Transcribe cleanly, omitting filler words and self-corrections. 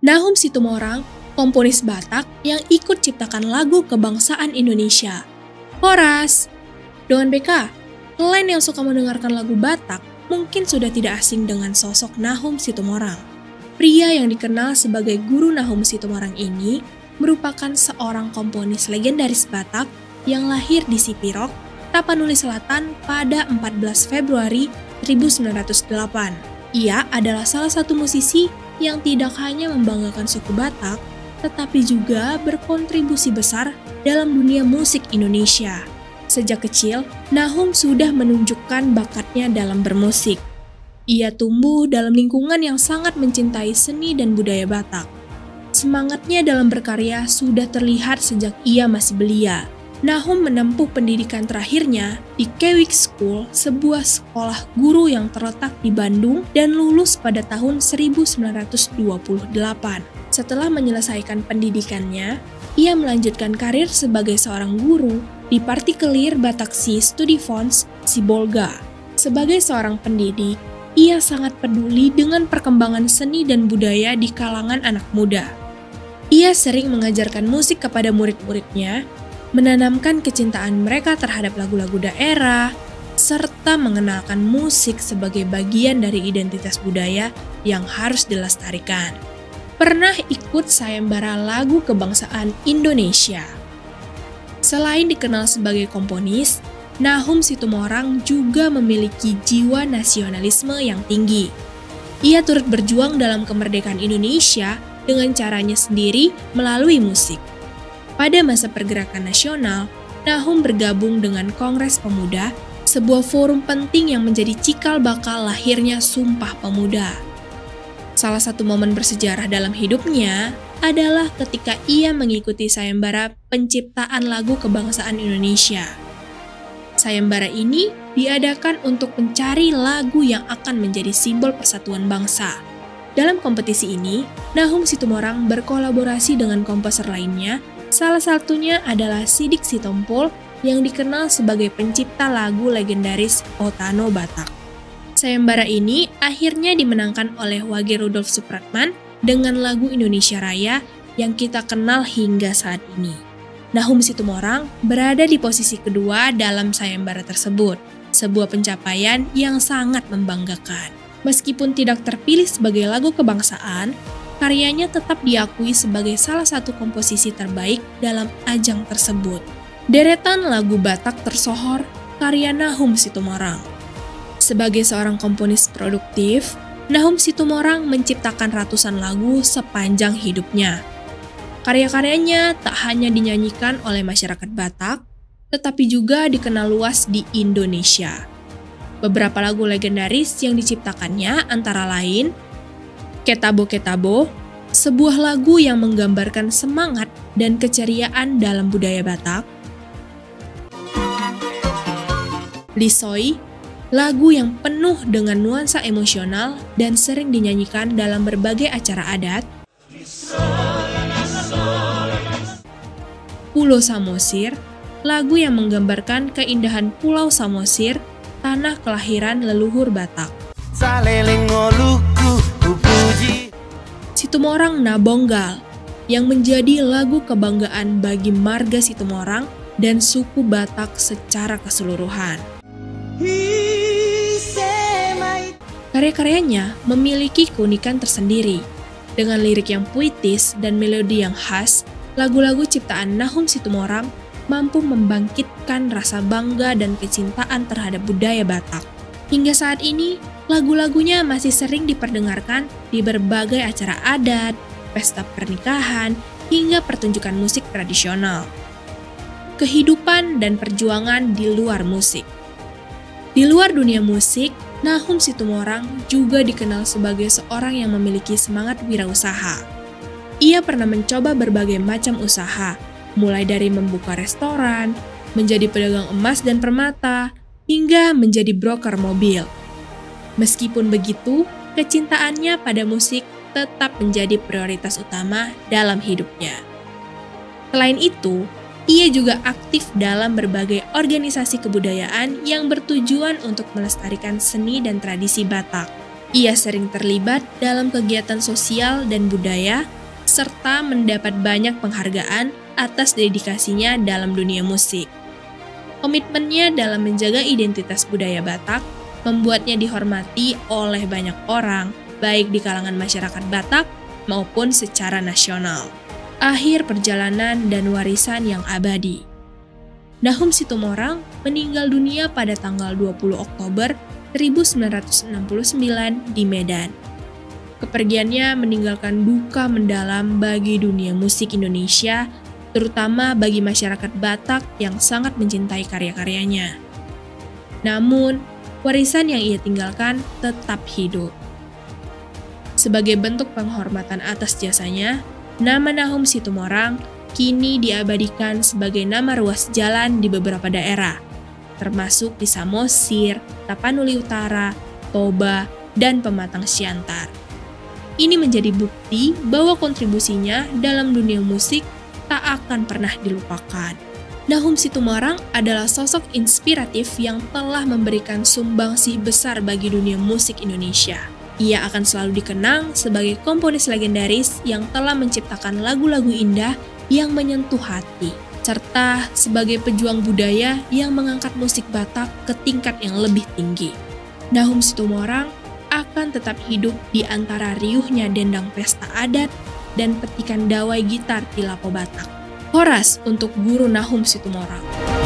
Nahum Situmorang, komponis Batak yang ikut ciptakan lagu kebangsaan Indonesia. Horas! Dengan BK, kalian yang suka mendengarkan lagu Batak mungkin sudah tidak asing dengan sosok Nahum Situmorang. Pria yang dikenal sebagai guru Nahum Situmorang ini merupakan seorang komponis legendaris Batak yang lahir di Sipirok, Tapanuli Selatan pada 14 Februari 1908. Ia adalah salah satu musisi yang tidak hanya membanggakan suku Batak, tetapi juga berkontribusi besar dalam dunia musik Indonesia. Sejak kecil, Nahum sudah menunjukkan bakatnya dalam bermusik. Ia tumbuh dalam lingkungan yang sangat mencintai seni dan budaya Batak. Semangatnya dalam berkarya sudah terlihat sejak ia masih belia. Nahum menempuh pendidikan terakhirnya di Kewik School, sebuah sekolah guru yang terletak di Bandung dan lulus pada tahun 1928. Setelah menyelesaikan pendidikannya, ia melanjutkan karir sebagai seorang guru di Partikelir Bataksi Studiefonds Sibolga. Sebagai seorang pendidik, ia sangat peduli dengan perkembangan seni dan budaya di kalangan anak muda. Ia sering mengajarkan musik kepada murid-muridnya, menanamkan kecintaan mereka terhadap lagu-lagu daerah, serta mengenalkan musik sebagai bagian dari identitas budaya yang harus dilestarikan. Pernah ikut sayembara lagu kebangsaan Indonesia. Selain dikenal sebagai komponis, Nahum Situmorang juga memiliki jiwa nasionalisme yang tinggi. Ia turut berjuang dalam kemerdekaan Indonesia dengan caranya sendiri melalui musik. Pada masa pergerakan nasional, Nahum bergabung dengan Kongres Pemuda, sebuah forum penting yang menjadi cikal bakal lahirnya Sumpah Pemuda. Salah satu momen bersejarah dalam hidupnya adalah ketika ia mengikuti sayembara penciptaan lagu kebangsaan Indonesia. Sayembara ini diadakan untuk mencari lagu yang akan menjadi simbol persatuan bangsa. Dalam kompetisi ini, Nahum Situmorang berkolaborasi dengan komposer lainnya. Salah satunya adalah Sidik Sitompul yang dikenal sebagai pencipta lagu legendaris Otano Batak. Sayembara ini akhirnya dimenangkan oleh Wage Rudolf Supratman dengan lagu Indonesia Raya yang kita kenal hingga saat ini. Nahum Situmorang berada di posisi kedua dalam sayembara tersebut, sebuah pencapaian yang sangat membanggakan. Meskipun tidak terpilih sebagai lagu kebangsaan, karyanya tetap diakui sebagai salah satu komposisi terbaik dalam ajang tersebut. Deretan lagu Batak tersohor karya Nahum Situmorang. Sebagai seorang komponis produktif, Nahum Situmorang menciptakan ratusan lagu sepanjang hidupnya. Karya-karyanya tak hanya dinyanyikan oleh masyarakat Batak, tetapi juga dikenal luas di Indonesia. Beberapa lagu legendaris yang diciptakannya antara lain Ketabo Ketabo, sebuah lagu yang menggambarkan semangat dan keceriaan dalam budaya Batak. Lisoi, lagu yang penuh dengan nuansa emosional dan sering dinyanyikan dalam berbagai acara adat. Pulau Samosir, lagu yang menggambarkan keindahan Pulau Samosir, tanah kelahiran leluhur Batak. Situmorang Nabonggal, yang menjadi lagu kebanggaan bagi marga Situmorang dan suku Batak secara keseluruhan. Karya-karyanya memiliki keunikan tersendiri. Dengan lirik yang puitis dan melodi yang khas, lagu-lagu ciptaan Nahum Situmorang mampu membangkitkan rasa bangga dan kecintaan terhadap budaya Batak. Hingga saat ini, lagu-lagunya masih sering diperdengarkan di berbagai acara adat, pesta pernikahan, hingga pertunjukan musik tradisional. Kehidupan dan perjuangan di luar musik. Di luar dunia musik, Nahum Situmorang juga dikenal sebagai seorang yang memiliki semangat wirausaha. Ia pernah mencoba berbagai macam usaha, mulai dari membuka restoran, menjadi pedagang emas dan permata, hingga menjadi broker mobil. Meskipun begitu, kecintaannya pada musik tetap menjadi prioritas utama dalam hidupnya. Selain itu, ia juga aktif dalam berbagai organisasi kebudayaan yang bertujuan untuk melestarikan seni dan tradisi Batak. Ia sering terlibat dalam kegiatan sosial dan budaya serta mendapat banyak penghargaan atas dedikasinya dalam dunia musik. Komitmennya dalam menjaga identitas budaya Batak membuatnya dihormati oleh banyak orang, baik di kalangan masyarakat Batak maupun secara nasional. Akhir perjalanan dan warisan yang abadi. Nahum Situmorang meninggal dunia pada tanggal 20 Oktober 1969 di Medan. Kepergiannya meninggalkan duka mendalam bagi dunia musik Indonesia, terutama bagi masyarakat Batak yang sangat mencintai karya-karyanya. Namun, warisan yang ia tinggalkan tetap hidup. Sebagai bentuk penghormatan atas jasanya, nama Nahum Situmorang kini diabadikan sebagai nama ruas jalan di beberapa daerah, termasuk di Samosir, Tapanuli Utara, Toba, dan Pematang Siantar. Ini menjadi bukti bahwa kontribusinya dalam dunia musik tak akan pernah dilupakan. Nahum Situmorang adalah sosok inspiratif yang telah memberikan sumbangsih besar bagi dunia musik Indonesia. Ia akan selalu dikenang sebagai komponis legendaris yang telah menciptakan lagu-lagu indah yang menyentuh hati, serta sebagai pejuang budaya yang mengangkat musik Batak ke tingkat yang lebih tinggi. Nahum Situmorang akan tetap hidup di antara riuhnya dendang pesta adat dan petikan dawai gitar di Lapo Batak. Horas untuk Guru Nahum Situmorang.